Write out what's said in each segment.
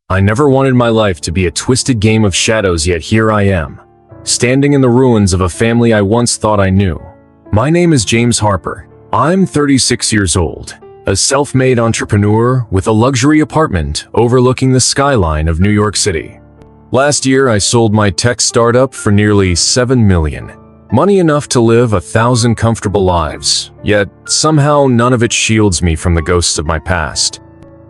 I never wanted my life to be a twisted game of shadows, yet here I am, standing in the ruins of a family I once thought I knew. My name is James Harper. I'm 36 years old, a self-made entrepreneur with a luxury apartment overlooking the skyline of New York City. Last year, I sold my tech startup for nearly $7 million. Money enough to live 1,000 comfortable lives, yet somehow none of it shields me from the ghosts of my past.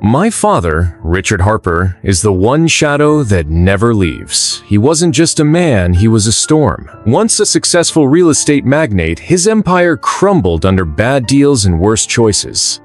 My father, Richard Harper, is the one shadow that never leaves. He wasn't just a man, he was a storm. Once a successful real estate magnate, his empire crumbled under bad deals and worse choices.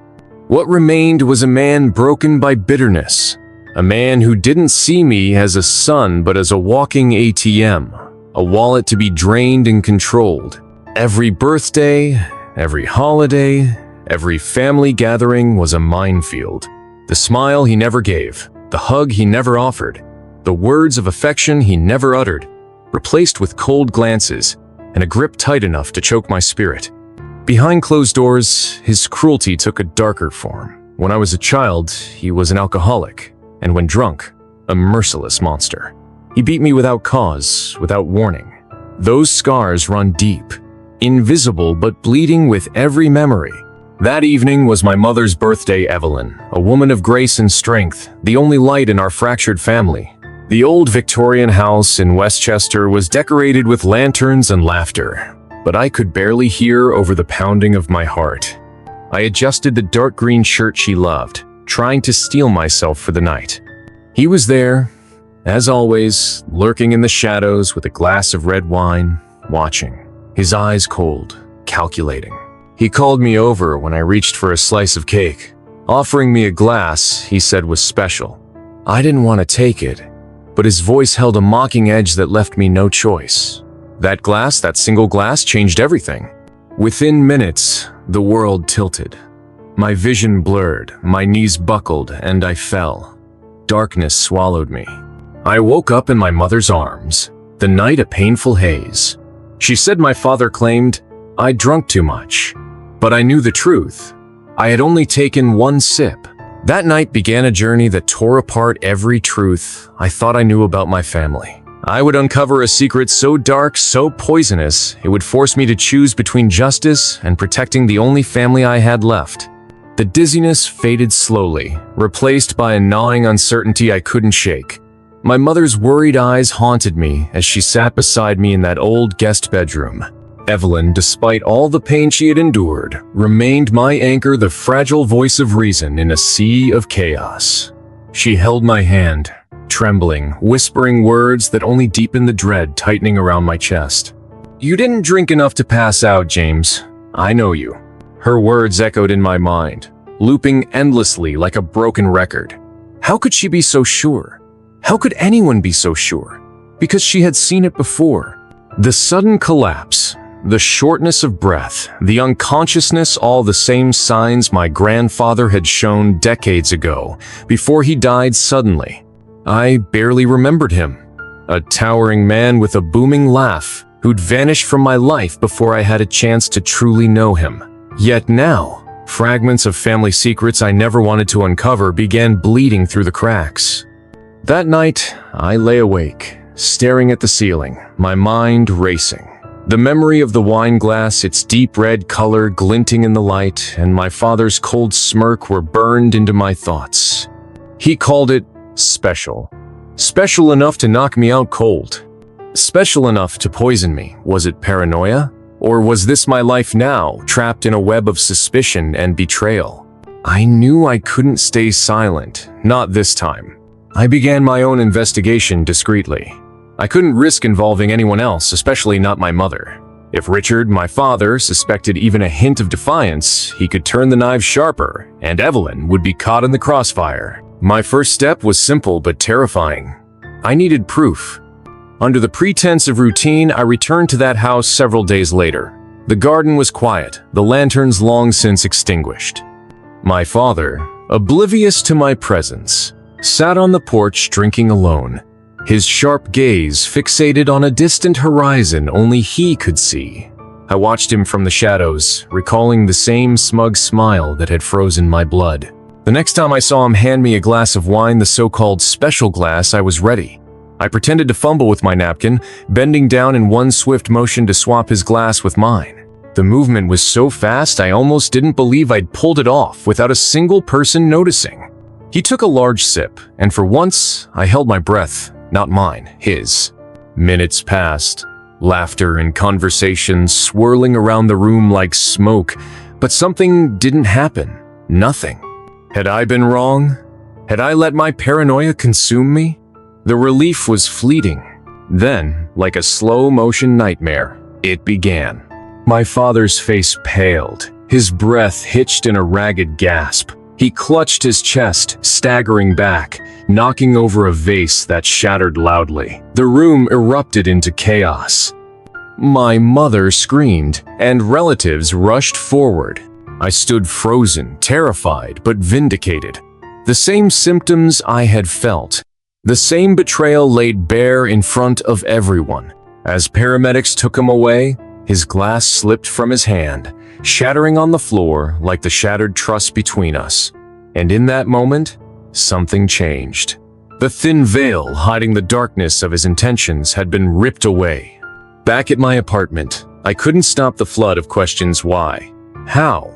What remained was a man broken by bitterness, a man who didn't see me as a son but as a walking ATM, a wallet to be drained and controlled. Every birthday, every holiday, every family gathering was a minefield. The smile he never gave, the hug he never offered, the words of affection he never uttered, replaced with cold glances and a grip tight enough to choke my spirit. Behind closed doors, his cruelty took a darker form. When I was a child, he was an alcoholic, and when drunk, a merciless monster. He beat me without cause, without warning. Those scars run deep, invisible but bleeding with every memory. That evening was my mother's birthday, Evelyn, a woman of grace and strength, the only light in our fractured family. The old Victorian house in Westchester was decorated with lanterns and laughter, but I could barely hear over the pounding of my heart. I adjusted the dark green shirt she loved, trying to steel myself for the night. He was there, as always, lurking in the shadows with a glass of red wine, watching, his eyes cold, calculating. He called me over when I reached for a slice of cake. Offering me a glass, he said was special. I didn't want to take it, but his voice held a mocking edge that left me no choice. That single glass, changed everything. Within minutes, the world tilted. My vision blurred, my knees buckled, and I fell. Darkness swallowed me. I woke up in my mother's arms, the night a painful haze. She said my father claimed I'd drunk too much. But I knew the truth. I had only taken one sip. That night began a journey that tore apart every truth I thought I knew about my family. I would uncover a secret so dark, so poisonous, it would force me to choose between justice and protecting the only family I had left. The dizziness faded slowly, replaced by a gnawing uncertainty I couldn't shake. My mother's worried eyes haunted me as she sat beside me in that old guest bedroom. Evelyn, despite all the pain she had endured, remained my anchor, the fragile voice of reason in a sea of chaos. She held my hand, trembling, whispering words that only deepened the dread tightening around my chest. "You didn't drink enough to pass out, James. I know you." Her words echoed in my mind, looping endlessly like a broken record. How could she be so sure? How could anyone be so sure? Because she had seen it before. The sudden collapse, the shortness of breath, the unconsciousness, all the same signs my grandfather had shown decades ago, before he died suddenly. I barely remembered him. A towering man with a booming laugh, who'd vanished from my life before I had a chance to truly know him. Yet now, fragments of family secrets I never wanted to uncover began bleeding through the cracks. That night, I lay awake, staring at the ceiling, my mind racing. The memory of the wine glass, its deep red color glinting in the light, and my father's cold smirk were burned into my thoughts. He called it special. Special enough to knock me out cold. Special enough to poison me. Was it paranoia? Or was this my life now, trapped in a web of suspicion and betrayal? I knew I couldn't stay silent, not this time. I began my own investigation discreetly. I couldn't risk involving anyone else, especially not my mother. If Richard, my father, suspected even a hint of defiance, he could turn the knives sharper, and Evelyn would be caught in the crossfire. My first step was simple but terrifying. I needed proof. Under the pretense of routine, I returned to that house several days later. The garden was quiet, the lanterns long since extinguished. My father, oblivious to my presence, sat on the porch drinking alone, his sharp gaze fixated on a distant horizon only he could see. I watched him from the shadows, recalling the same smug smile that had frozen my blood. The next time I saw him hand me a glass of wine, the so-called special glass, I was ready. I pretended to fumble with my napkin, bending down in one swift motion to swap his glass with mine. The movement was so fast I almost didn't believe I'd pulled it off without a single person noticing. He took a large sip, and for once, I held my breath, not mine, his. Minutes passed, laughter and conversation swirling around the room like smoke, but something didn't happen. Nothing. Had I been wrong? Had I let my paranoia consume me? The relief was fleeting. Then, like a slow-motion nightmare, it began. My father's face paled, his breath hitched in a ragged gasp. He clutched his chest, staggering back, knocking over a vase that shattered loudly. The room erupted into chaos. My mother screamed, and relatives rushed forward. I stood frozen, terrified, but vindicated. The same symptoms I had felt. The same betrayal laid bare in front of everyone. As paramedics took him away, his glass slipped from his hand, shattering on the floor like the shattered trust between us. And in that moment, something changed. The thin veil hiding the darkness of his intentions had been ripped away. Back at my apartment, I couldn't stop the flood of questions. Why? How?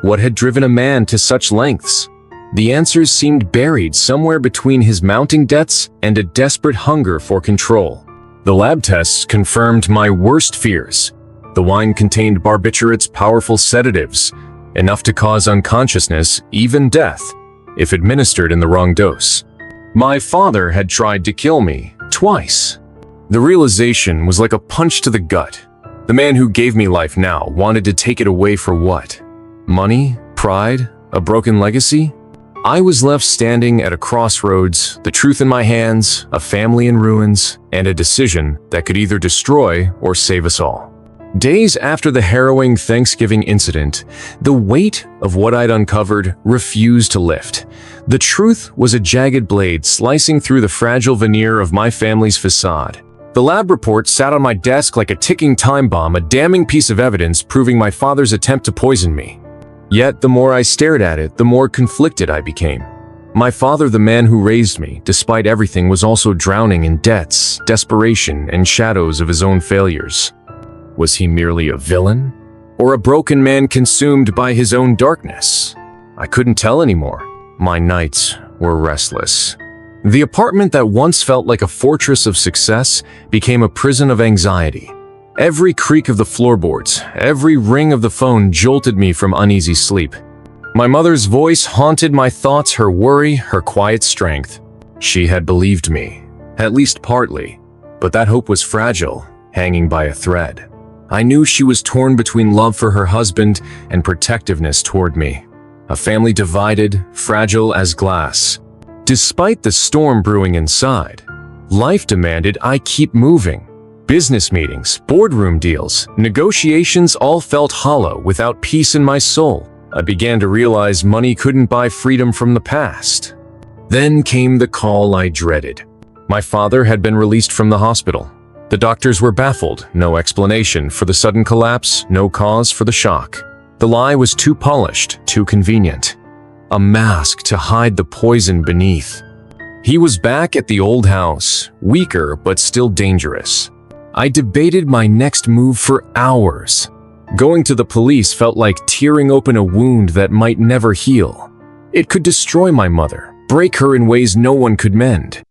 What had driven a man to such lengths? The answers seemed buried somewhere between his mounting debts and a desperate hunger for control. The lab tests confirmed my worst fears. The wine contained barbiturate's powerful sedatives, enough to cause unconsciousness, even death, if administered in the wrong dose. My father had tried to kill me, twice. The realization was like a punch to the gut. The man who gave me life now wanted to take it away for what? Money? Pride? A broken legacy? I was left standing at a crossroads, the truth in my hands, a family in ruins, and a decision that could either destroy or save us all. Days after the harrowing Thanksgiving incident, the weight of what I'd uncovered refused to lift. The truth was a jagged blade slicing through the fragile veneer of my family's facade. The lab report sat on my desk like a ticking time bomb, a damning piece of evidence proving my father's attempt to poison me. Yet, the more I stared at it, the more conflicted I became. My father, the man who raised me, despite everything, was also drowning in debts, desperation, and shadows of his own failures. Was he merely a villain? Or a broken man consumed by his own darkness? I couldn't tell anymore. My nights were restless. The apartment that once felt like a fortress of success became a prison of anxiety. Every creak of the floorboards, every ring of the phone jolted me from uneasy sleep. My mother's voice haunted my thoughts, her worry, her quiet strength. She had believed me, at least partly, but that hope was fragile, hanging by a thread. I knew she was torn between love for her husband and protectiveness toward me. A family divided, fragile as glass. Despite the storm brewing inside, life demanded I keep moving. Business meetings, boardroom deals, negotiations all felt hollow without peace in my soul. I began to realize money couldn't buy freedom from the past. Then came the call I dreaded. My father had been released from the hospital. The doctors were baffled, no explanation for the sudden collapse, no cause for the shock. The lie was too polished, too convenient. A mask to hide the poison beneath. He was back at the old house, weaker but still dangerous. I debated my next move for hours. Going to the police felt like tearing open a wound that might never heal. It could destroy my mother, break her in ways no one could mend.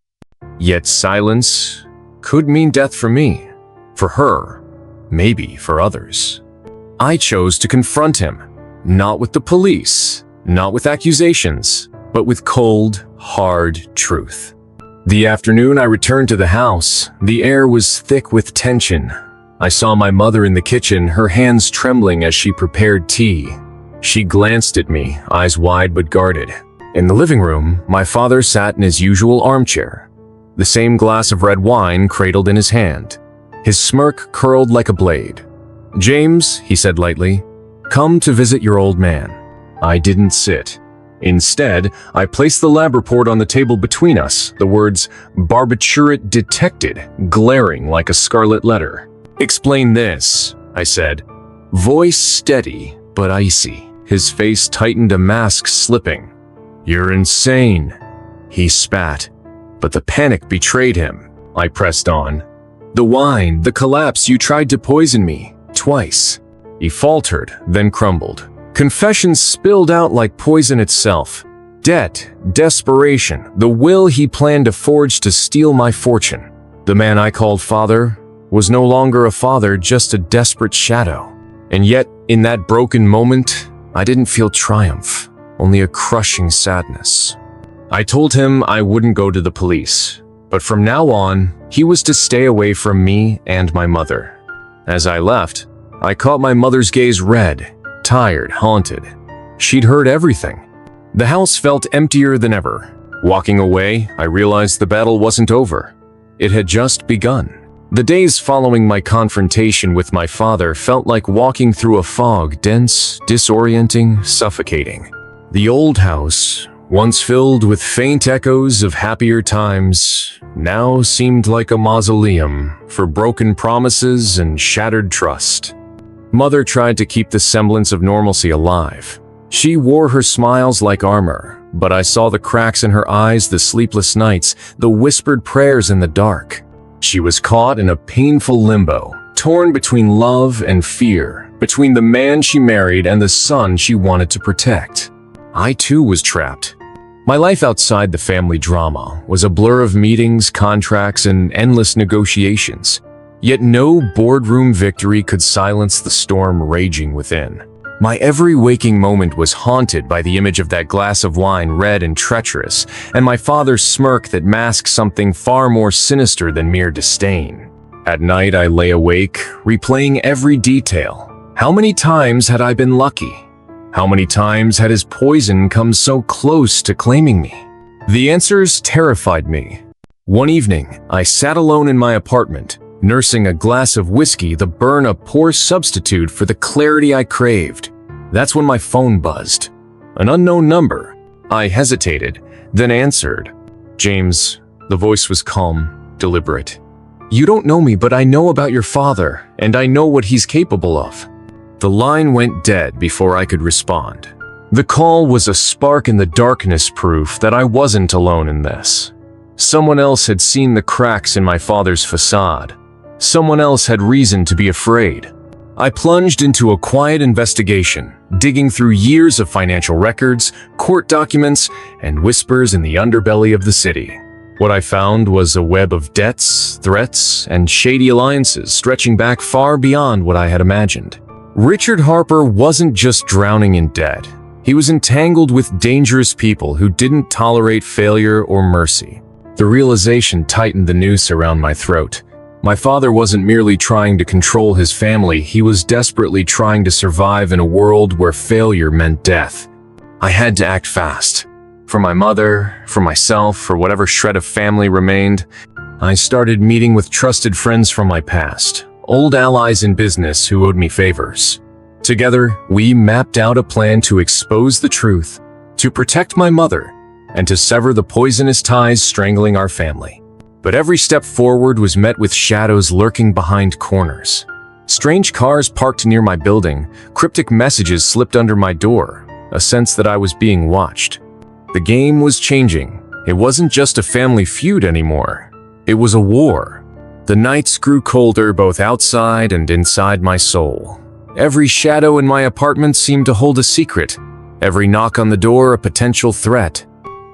Yet silence could mean death for me, for her, maybe for others. I chose to confront him, not with the police, not with accusations, but with cold, hard truth. The afternoon I returned to the house, the air was thick with tension. I saw my mother in the kitchen, her hands trembling as she prepared tea. She glanced at me, eyes wide but guarded. In the living room, my father sat in his usual armchair, the same glass of red wine cradled in his hand. His smirk curled like a blade. "James," he said lightly, "come to visit your old man." I didn't sit. Instead, I placed the lab report on the table between us, the words "barbiturate detected" glaring like a scarlet letter. "Explain this," I said, voice steady but icy. His face tightened, a mask slipping. "You're insane," he spat. But the panic betrayed him. I pressed on. "The wine, the collapse, you tried to poison me. Twice." He faltered, then crumbled. Confessions spilled out like poison itself. Debt, desperation, the will he planned to forge to steal my fortune. The man I called father was no longer a father, just a desperate shadow. And yet, in that broken moment, I didn't feel triumph, only a crushing sadness. I told him I wouldn't go to the police, but from now on, he was to stay away from me and my mother. As I left, I caught my mother's gaze red, tired, haunted. She'd heard everything. The house felt emptier than ever. Walking away, I realized the battle wasn't over. It had just begun. The days following my confrontation with my father felt like walking through a fog, dense, disorienting, suffocating. The old house, once filled with faint echoes of happier times, now seemed like a mausoleum for broken promises and shattered trust. Mother tried to keep the semblance of normalcy alive. She wore her smiles like armor, but I saw the cracks in her eyes, the sleepless nights, the whispered prayers in the dark. She was caught in a painful limbo, torn between love and fear, between the man she married and the son she wanted to protect. I too was trapped. My life outside the family drama was a blur of meetings, contracts, and endless negotiations. Yet no boardroom victory could silence the storm raging within. My every waking moment was haunted by the image of that glass of wine, red and treacherous, and my father's smirk that masked something far more sinister than mere disdain. At night, I lay awake, replaying every detail. How many times had I been lucky? How many times had his poison come so close to claiming me? The answers terrified me. One evening, I sat alone in my apartment, nursing a glass of whiskey, the burn a poor substitute for the clarity I craved. That's when my phone buzzed. An unknown number. I hesitated, then answered. "James," the voice was calm, deliberate. "You don't know me, but I know about your father, and I know what he's capable of." The line went dead before I could respond. The call was a spark in the darkness, proof that I wasn't alone in this. Someone else had seen the cracks in my father's facade. Someone else had reason to be afraid. I plunged into a quiet investigation, digging through years of financial records, court documents, and whispers in the underbelly of the city. What I found was a web of debts, threats, and shady alliances stretching back far beyond what I had imagined. Richard Harper wasn't just drowning in debt. He was entangled with dangerous people who didn't tolerate failure or mercy. The realization tightened the noose around my throat. My father wasn't merely trying to control his family, he was desperately trying to survive in a world where failure meant death. I had to act fast. For my mother, for myself, for whatever shred of family remained. I started meeting with trusted friends from my past, old allies in business who owed me favors. Together, we mapped out a plan to expose the truth, to protect my mother, and to sever the poisonous ties strangling our family. But every step forward was met with shadows lurking behind corners. Strange cars parked near my building, cryptic messages slipped under my door, a sense that I was being watched. The game was changing. It wasn't just a family feud anymore. It was a war. The nights grew colder both outside and inside my soul. Every shadow in my apartment seemed to hold a secret. Every knock on the door a potential threat.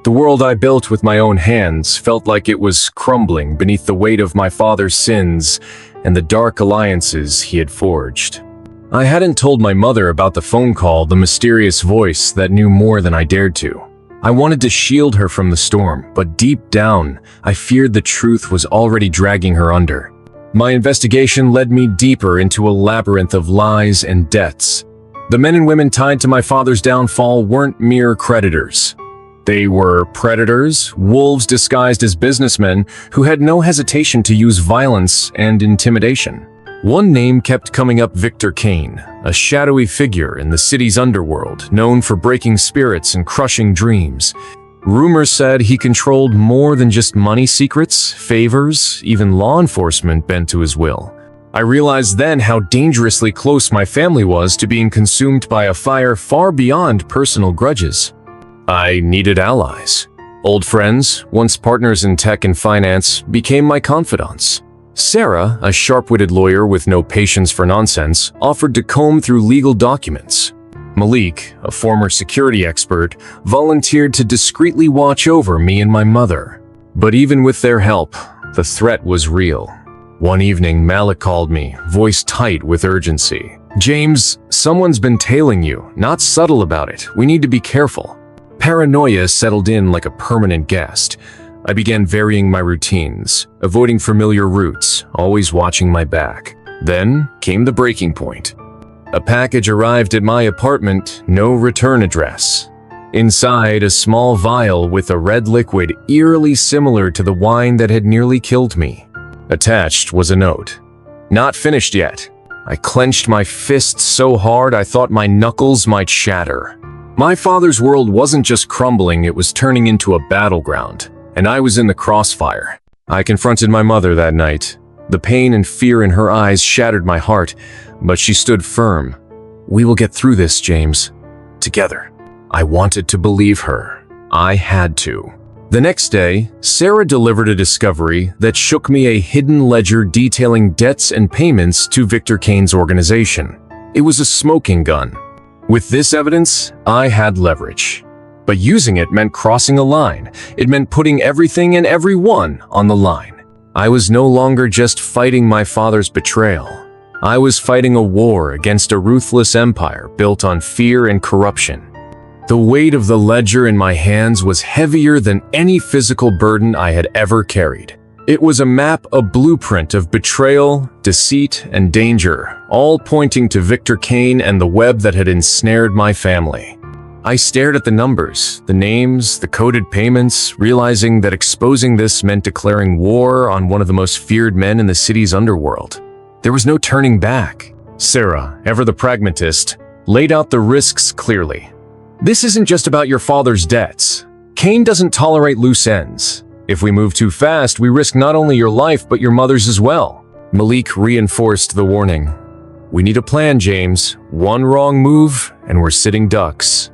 The world I built with my own hands felt like it was crumbling beneath the weight of my father's sins and the dark alliances he had forged. I hadn't told my mother about the phone call, the mysterious voice that knew more than I dared to. I wanted to shield her from the storm, but deep down, I feared the truth was already dragging her under. My investigation led me deeper into a labyrinth of lies and debts. The men and women tied to my father's downfall weren't mere creditors. They were predators, wolves disguised as businessmen who had no hesitation to use violence and intimidation. One name kept coming up: Victor Kane, a shadowy figure in the city's underworld, known for breaking spirits and crushing dreams. Rumors said he controlled more than just money secrets, favors, even law enforcement bent to his will. I realized then how dangerously close my family was to being consumed by a fire far beyond personal grudges. I needed allies. Old friends, once partners in tech and finance, became my confidants. Sarah, a sharp-witted lawyer with no patience for nonsense, offered to comb through legal documents. Malik, a former security expert, volunteered to discreetly watch over me and my mother. But even with their help, the threat was real. One evening, Malik called me, voice tight with urgency. "James, someone's been tailing you, not subtle about it. We need to be careful." Paranoia settled in like a permanent guest. I began varying my routines, avoiding familiar routes, always watching my back. Then came the breaking point. A package arrived at my apartment, no return address. Inside, a small vial with a red liquid eerily similar to the wine that had nearly killed me. Attached was a note. "Not finished yet." I clenched my fists so hard I thought my knuckles might shatter. My father's world wasn't just crumbling, it was turning into a battleground, and I was in the crossfire. I confronted my mother that night. The pain and fear in her eyes shattered my heart, but she stood firm. "We will get through this, James. Together." I wanted to believe her. I had to. The next day, Sarah delivered a discovery that shook me, a hidden ledger detailing debts and payments to Victor Kane's organization. It was a smoking gun. With this evidence, I had leverage. But using it meant crossing a line. It meant putting everything and everyone on the line. I was no longer just fighting my father's betrayal. I was fighting a war against a ruthless empire built on fear and corruption. The weight of the ledger in my hands was heavier than any physical burden I had ever carried. It was a map, a blueprint of betrayal, deceit, and danger, all pointing to Victor Kane and the web that had ensnared my family. I stared at the numbers, the names, the coded payments, realizing that exposing this meant declaring war on one of the most feared men in the city's underworld. There was no turning back. Sarah, ever the pragmatist, laid out the risks clearly. "This isn't just about your father's debts. Kane doesn't tolerate loose ends. If we move too fast, we risk not only your life but your mother's as well." Malik reinforced the warning. "We need a plan, James. One wrong move, and we're sitting ducks."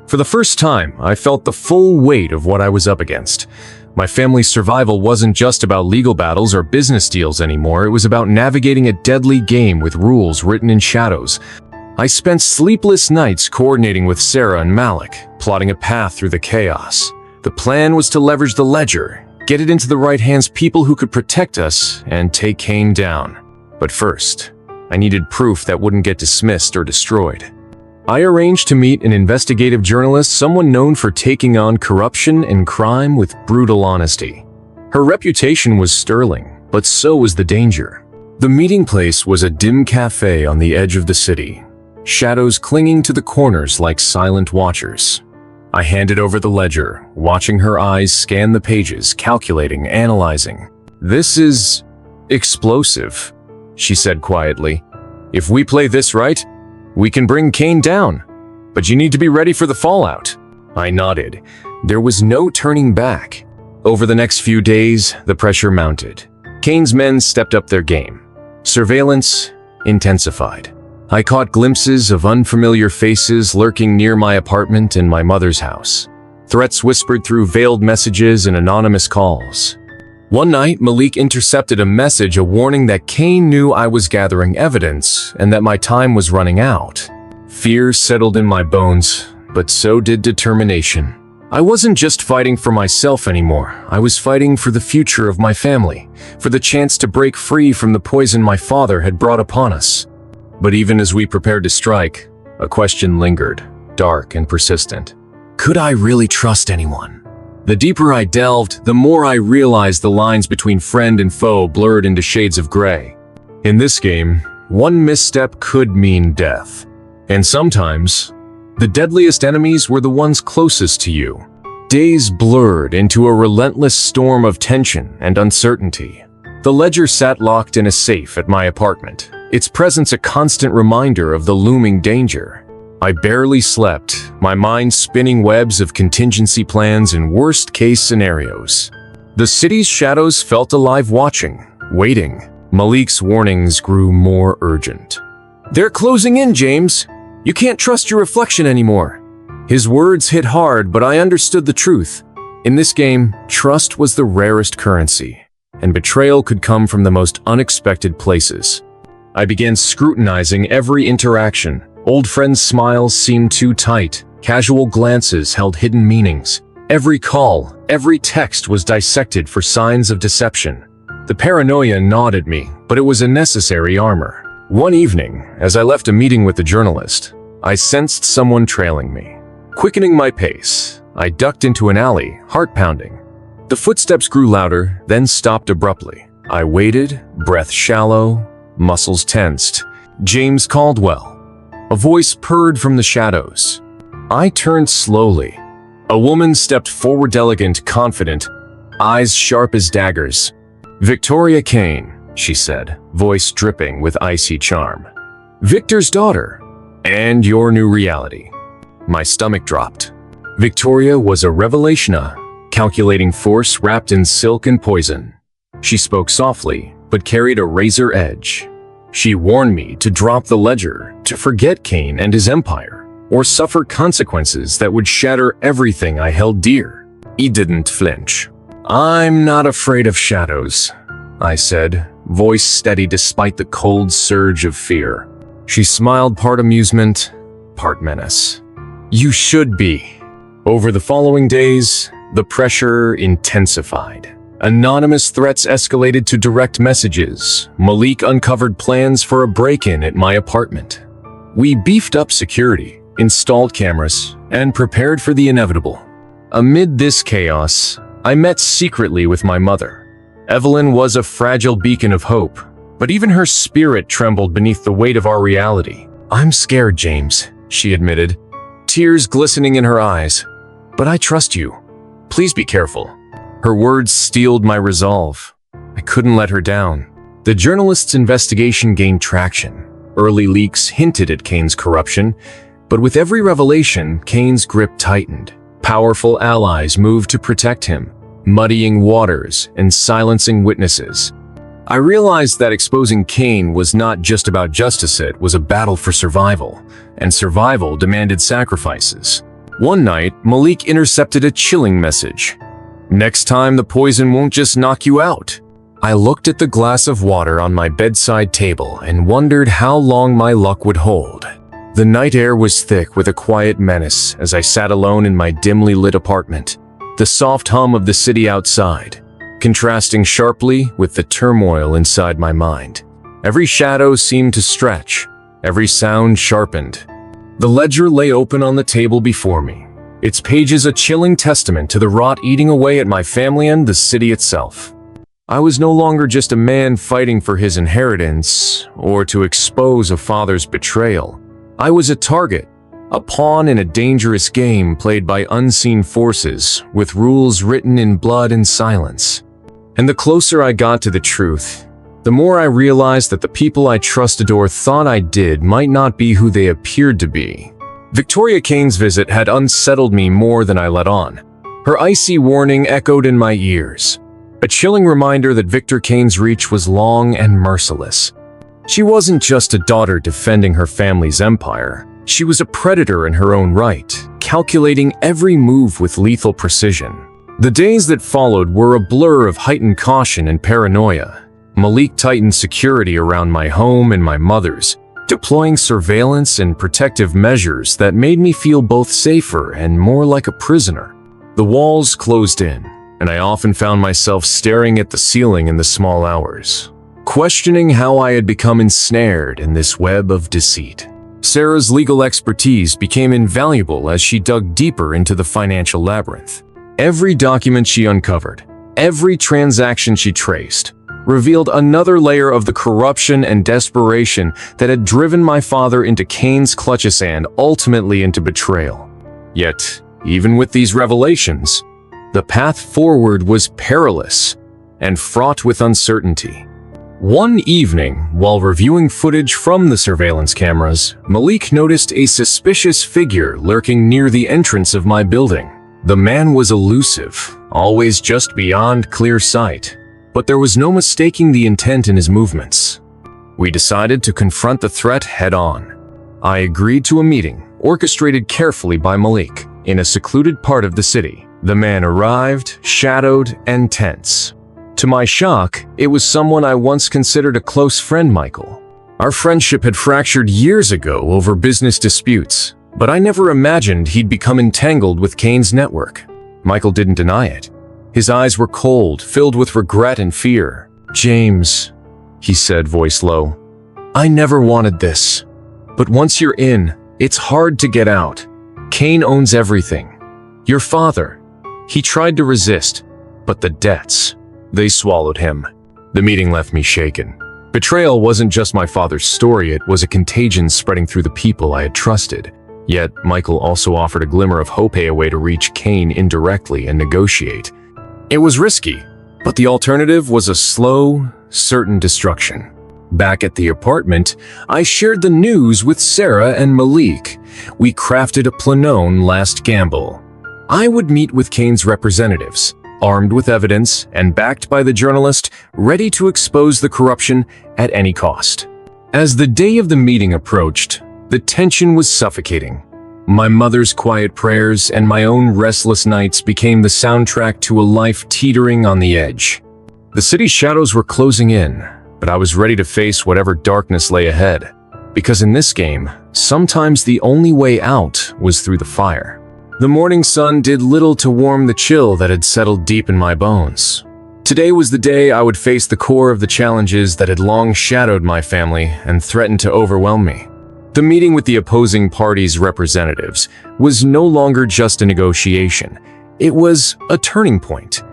For the first time, I felt the full weight of what I was up against. My family's survival wasn't just about legal battles or business deals anymore. It was about navigating a deadly game with rules written in shadows. I spent sleepless nights coordinating with Sarah and Malik, plotting a path through the chaos. The plan was to leverage the ledger, get it into the right hands, people who could protect us, and take Kane down. But first, I needed proof that wouldn't get dismissed or destroyed. I arranged to meet an investigative journalist, someone known for taking on corruption and crime with brutal honesty. Her reputation was sterling, but so was the danger. The meeting place was a dim cafe on the edge of the city, shadows clinging to the corners like silent watchers. I handed over the ledger, watching her eyes scan the pages, calculating, analyzing. "This is explosive," she said quietly. "If we play this right, we can bring Kane down. But you need to be ready for the fallout." I nodded. There was no turning back. Over the next few days, the pressure mounted. Kane's men stepped up their game. Surveillance intensified. I caught glimpses of unfamiliar faces lurking near my apartment and my mother's house. Threats whispered through veiled messages and anonymous calls. One night, Malik intercepted a message, a warning that Kane knew I was gathering evidence and that my time was running out. Fear settled in my bones, but so did determination. I wasn't just fighting for myself anymore. I was fighting for the future of my family, for the chance to break free from the poison my father had brought upon us. But even as we prepared to strike, a question lingered, dark and persistent. Could I really trust anyone? The deeper I delved, the more I realized the lines between friend and foe blurred into shades of gray. In this game, one misstep could mean death. And sometimes, the deadliest enemies were the ones closest to you. Days blurred into a relentless storm of tension and uncertainty. The ledger sat locked in a safe at my apartment, its presence a constant reminder of the looming danger. I barely slept, my mind spinning webs of contingency plans and worst-case scenarios. The city's shadows felt alive, watching, waiting. Malik's warnings grew more urgent. "They're closing in, James. You can't trust your reflection anymore." His words hit hard, but I understood the truth. In this game, trust was the rarest currency, and betrayal could come from the most unexpected places. I began scrutinizing every interaction. Old friends' smiles seemed too tight. Casual glances held hidden meanings. Every call, every text was dissected for signs of deception. The paranoia gnawed at me, but it was a necessary armor. One evening, as I left a meeting with the journalist, I sensed someone trailing me. Quickening my pace, I ducked into an alley, heart pounding. The footsteps grew louder, then stopped abruptly. I waited, breath shallow, muscles tensed. James Caldwell. A voice purred from the shadows. I turned slowly. A woman stepped forward, elegant, confident, eyes sharp as daggers. "Victoria Kane," she said, voice dripping with icy charm. "Victor's daughter, and your new reality." My stomach dropped. Victoria was a revelation, a calculating force wrapped in silk and poison. She spoke softly, but carried a razor edge. She warned me to drop the ledger, to forget Kane and his empire, or suffer consequences that would shatter everything I held dear. He didn't flinch. "I'm not afraid of shadows," I said, voice steady despite the cold surge of fear. She smiled, part amusement, part menace. "You should be." Over the following days, the pressure intensified. Anonymous threats escalated to direct messages. Malik uncovered plans for a break-in at my apartment. We beefed up security, installed cameras, and prepared for the inevitable. Amid this chaos, I met secretly with my mother. Evelyn was a fragile beacon of hope, but even her spirit trembled beneath the weight of our reality. "I'm scared, James," she admitted, tears glistening in her eyes. "But I trust you. Please be careful." Her words steeled my resolve. I couldn't let her down. The journalist's investigation gained traction. Early leaks hinted at Kane's corruption, but with every revelation, Kane's grip tightened. Powerful allies moved to protect him, muddying waters and silencing witnesses. I realized that exposing Kane was not just about justice, it was a battle for survival, and survival demanded sacrifices. One night, Malik intercepted a chilling message. "Next time, the poison won't just knock you out." I looked at the glass of water on my bedside table and wondered how long my luck would hold. The night air was thick with a quiet menace as I sat alone in my dimly lit apartment. The soft hum of the city outside, contrasting sharply with the turmoil inside my mind. Every shadow seemed to stretch, every sound sharpened. The ledger lay open on the table before me, its pages a chilling testament to the rot eating away at my family and the city itself. I was no longer just a man fighting for his inheritance or to expose a father's betrayal. I was a target, a pawn in a dangerous game played by unseen forces with rules written in blood and silence. And the closer I got to the truth, the more I realized that the people I trusted or thought I did might not be who they appeared to be. Victoria Kane's visit had unsettled me more than I let on. Her icy warning echoed in my ears, a chilling reminder that Victor Kane's reach was long and merciless. She wasn't just a daughter defending her family's empire. She was a predator in her own right, calculating every move with lethal precision. The days that followed were a blur of heightened caution and paranoia. Malik tightened security around my home and my mother's, deploying surveillance and protective measures that made me feel both safer and more like a prisoner. The walls closed in, and I often found myself staring at the ceiling in the small hours, questioning how I had become ensnared in this web of deceit. Sarah's legal expertise became invaluable as she dug deeper into the financial labyrinth. Every document she uncovered, every transaction she traced, revealed another layer of the corruption and desperation that had driven my father into Kane's clutches and ultimately into betrayal. Yet, even with these revelations, the path forward was perilous and fraught with uncertainty. One evening, while reviewing footage from the surveillance cameras, Malik noticed a suspicious figure lurking near the entrance of my building. The man was elusive, always just beyond clear sight, but there was no mistaking the intent in his movements. We decided to confront the threat head-on. I agreed to a meeting, orchestrated carefully by Malik. In a secluded part of the city, the man arrived, shadowed, and tense. To my shock, it was someone I once considered a close friend, Michael. Our friendship had fractured years ago over business disputes, but I never imagined he'd become entangled with Kane's network. Michael didn't deny it. His eyes were cold, filled with regret and fear. "James," he said, voice low, "I never wanted this. But once you're in, it's hard to get out. Kane owns everything. Your father, he tried to resist, but the debts, they swallowed him." The meeting left me shaken. Betrayal wasn't just my father's story, it was a contagion spreading through the people I had trusted. Yet, Michael also offered a glimmer of hope, a way to reach Kane indirectly and negotiate. It was risky, but the alternative was a slow, certain destruction. Back at the apartment, I shared the news with Sarah and Malik. We crafted a plan, last gamble. I would meet with Kane's representatives, armed with evidence and backed by the journalist, ready to expose the corruption at any cost. As the day of the meeting approached, the tension was suffocating. My mother's quiet prayers and my own restless nights became the soundtrack to a life teetering on the edge. The city's shadows were closing in, but I was ready to face whatever darkness lay ahead. Because in this game, sometimes the only way out was through the fire. The morning sun did little to warm the chill that had settled deep in my bones. Today was the day I would face the core of the challenges that had long shadowed my family and threatened to overwhelm me. The meeting with the opposing party's representatives was no longer just a negotiation. It was a turning point.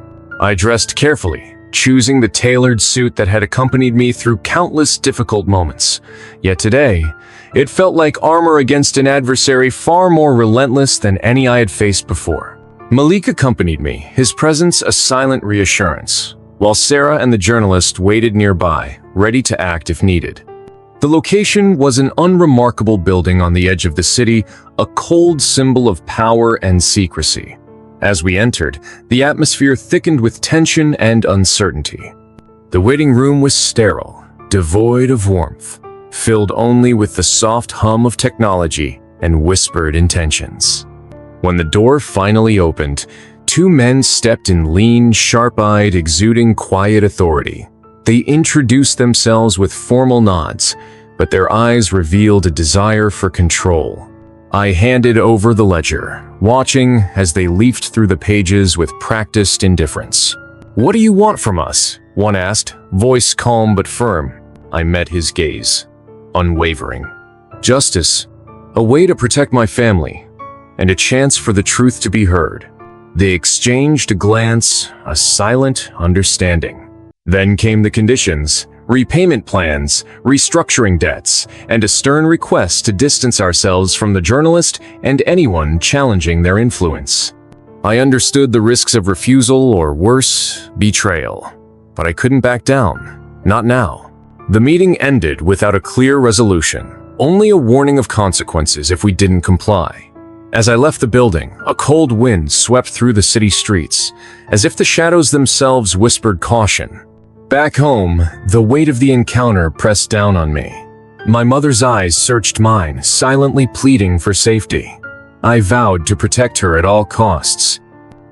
I dressed carefully, choosing the tailored suit that had accompanied me through countless difficult moments. Yet today, it felt like armor against an adversary far more relentless than any I had faced before. Malik accompanied me, his presence a silent reassurance, while Sarah and the journalist waited nearby, ready to act if needed. The location was an unremarkable building on the edge of the city, a cold symbol of power and secrecy. As we entered, the atmosphere thickened with tension and uncertainty. The waiting room was sterile, devoid of warmth, filled only with the soft hum of technology and whispered intentions. When the door finally opened, two men stepped in, lean, sharp-eyed, exuding quiet authority. They introduced themselves with formal nods, but their eyes revealed a desire for control. I handed over the ledger, watching as they leafed through the pages with practiced indifference. "What do you want from us?" one asked, voice calm but firm. I met his gaze, unwavering. "Justice, a way to protect my family, and a chance for the truth to be heard." They exchanged a glance, a silent understanding. Then came the conditions: repayment plans, restructuring debts, and a stern request to distance ourselves from the journalist and anyone challenging their influence. I understood the risks of refusal or worse, betrayal. But I couldn't back down. Not now. The meeting ended without a clear resolution, only a warning of consequences if we didn't comply. As I left the building, a cold wind swept through the city streets, as if the shadows themselves whispered caution. Back home, the weight of the encounter pressed down on me. My mother's eyes searched mine, silently pleading for safety. I vowed to protect her at all costs.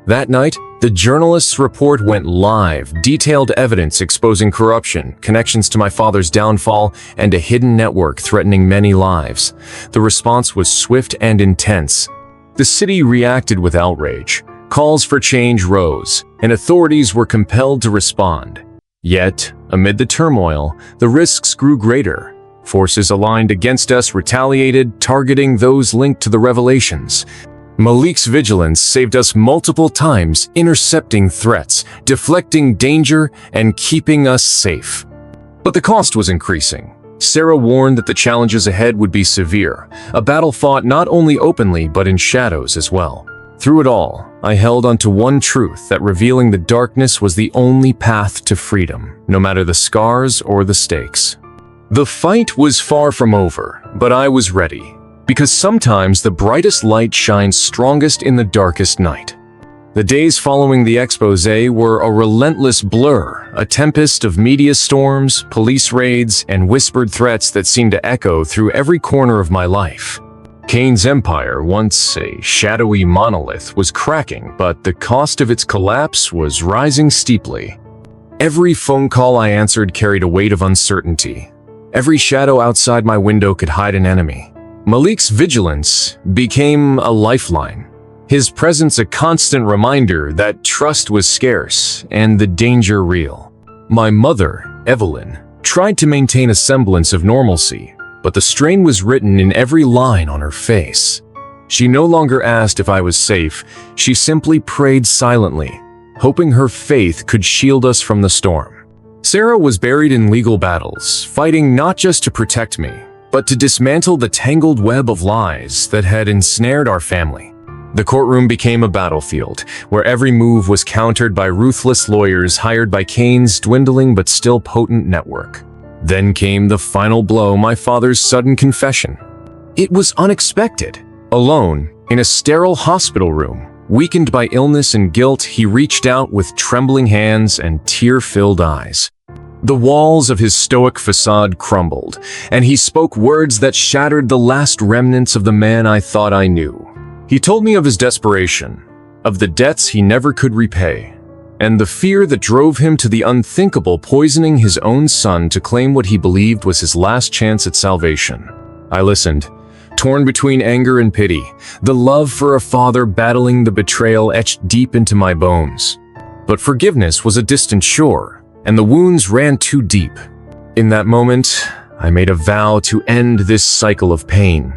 That night, the journalist's report went live, detailed evidence exposing corruption, connections to my father's downfall, and a hidden network threatening many lives. The response was swift and intense. The city reacted with outrage. Calls for change rose, and authorities were compelled to respond. Yet, amid the turmoil, the risks grew greater. Forces aligned against us retaliated, targeting those linked to the revelations. Malik's vigilance saved us multiple times, intercepting threats, deflecting danger, and keeping us safe. But the cost was increasing. Sarah warned that the challenges ahead would be severe, a battle fought not only openly but in shadows as well. Through it all, I held onto one truth, that revealing the darkness was the only path to freedom, no matter the scars or the stakes. The fight was far from over, but I was ready, because sometimes the brightest light shines strongest in the darkest night. The days following the expose were a relentless blur, a tempest of media storms, police raids, and whispered threats that seemed to echo through every corner of my life. Kane's empire, once a shadowy monolith, was cracking, but the cost of its collapse was rising steeply. Every phone call I answered carried a weight of uncertainty. Every shadow outside my window could hide an enemy. Malik's vigilance became a lifeline, his presence a constant reminder that trust was scarce and the danger real. My mother, Evelyn, tried to maintain a semblance of normalcy, but the strain was written in every line on her face. She no longer asked if I was safe, she simply prayed silently, hoping her faith could shield us from the storm. Sarah was buried in legal battles, fighting not just to protect me, but to dismantle the tangled web of lies that had ensnared our family. The courtroom became a battlefield, where every move was countered by ruthless lawyers hired by Kane's dwindling but still potent network. Then came the final blow, my father's sudden confession. It was unexpected. Alone, in a sterile hospital room, weakened by illness and guilt, he reached out with trembling hands and tear-filled eyes. The walls of his stoic facade crumbled, and he spoke words that shattered the last remnants of the man I thought I knew. He told me of his desperation, of the debts he never could repay, and the fear that drove him to the unthinkable, poisoning his own son to claim what he believed was his last chance at salvation. I listened, torn between anger and pity, the love for a father battling the betrayal etched deep into my bones. But forgiveness was a distant shore, and the wounds ran too deep. In that moment, I made a vow to end this cycle of pain,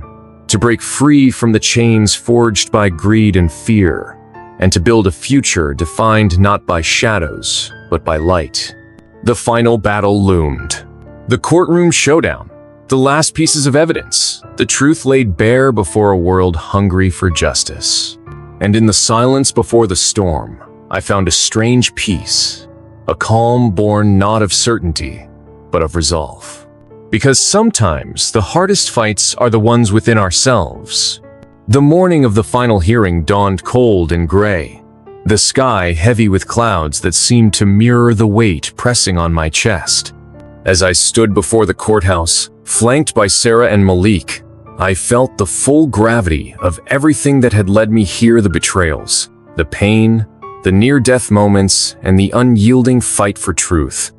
to break free from the chains forged by greed and fear, and to build a future defined not by shadows, but by light. The final battle loomed. The courtroom showdown. The last pieces of evidence. The truth laid bare before a world hungry for justice. And in the silence before the storm, I found a strange peace. A calm born not of certainty, but of resolve. Because sometimes the hardest fights are the ones within ourselves. The morning of the final hearing dawned cold and gray, the sky heavy with clouds that seemed to mirror the weight pressing on my chest. As I stood before the courthouse, flanked by Sarah and Malik, I felt the full gravity of everything that had led me here: the betrayals, the pain, the near-death moments, and the unyielding fight for truth.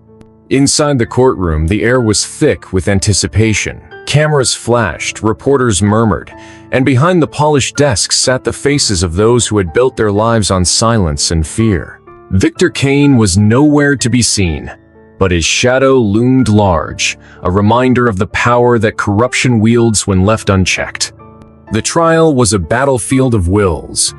Inside the courtroom, the air was thick with anticipation. Cameras flashed, reporters murmured, and behind the polished desks sat the faces of those who had built their lives on silence and fear. Victor Kane was nowhere to be seen, but his shadow loomed large, a reminder of the power that corruption wields when left unchecked. The trial was a battlefield of wills.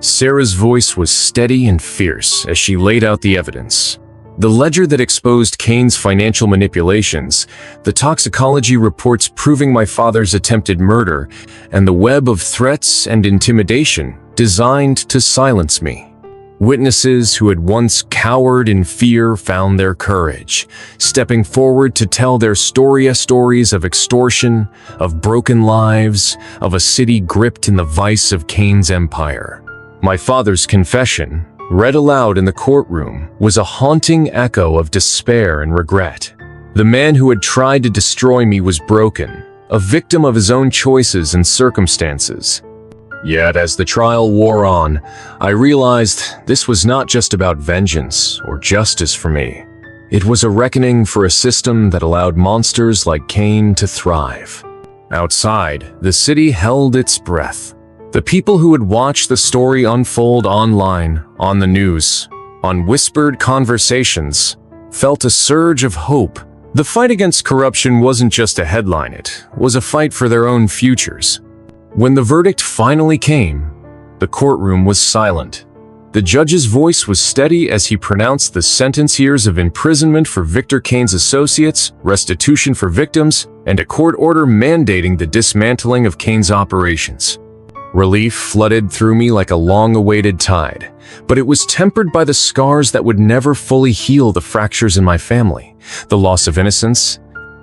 Sarah's voice was steady and fierce as she laid out the evidence. The ledger that exposed Kane's financial manipulations, the toxicology reports proving my father's attempted murder, and the web of threats and intimidation designed to silence me. Witnesses who had once cowered in fear found their courage, stepping forward to tell their stories of extortion, of broken lives, of a city gripped in the vice of Kane's empire. My father's confession, read aloud in the courtroom, was a haunting echo of despair and regret. The man who had tried to destroy me was broken, a victim of his own choices and circumstances. Yet as the trial wore on, I realized this was not just about vengeance or justice for me. It was a reckoning for a system that allowed monsters like Kane to thrive. Outside, the city held its breath. The people who had watched the story unfold online, on the news, on whispered conversations, felt a surge of hope. The fight against corruption wasn't just a headline, it was a fight for their own futures. When the verdict finally came, the courtroom was silent. The judge's voice was steady as he pronounced the sentence: years of imprisonment for Victor Kane's associates, restitution for victims, and a court order mandating the dismantling of Kane's operations. Relief flooded through me like a long-awaited tide, but it was tempered by the scars that would never fully heal: the fractures in my family, the loss of innocence,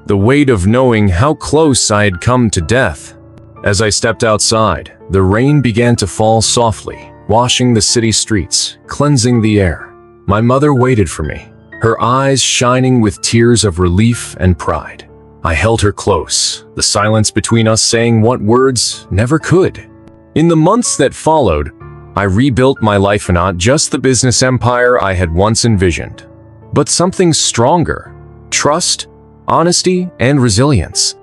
the weight of knowing how close I had come to death. As I stepped outside, the rain began to fall softly, washing the city streets, cleansing the air. My mother waited for me, her eyes shining with tears of relief and pride. I held her close, the silence between us saying what words never could. In the months that followed, I rebuilt my life, not just the business empire I had once envisioned, but something stronger: trust, honesty, and resilience.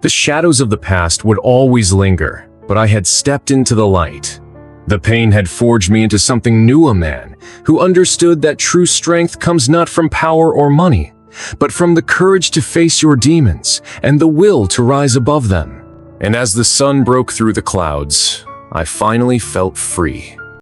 The shadows of the past would always linger, but I had stepped into the light. The pain had forged me into something new, a man who understood that true strength comes not from power or money, but from the courage to face your demons and the will to rise above them. And as the sun broke through the clouds, I finally felt free.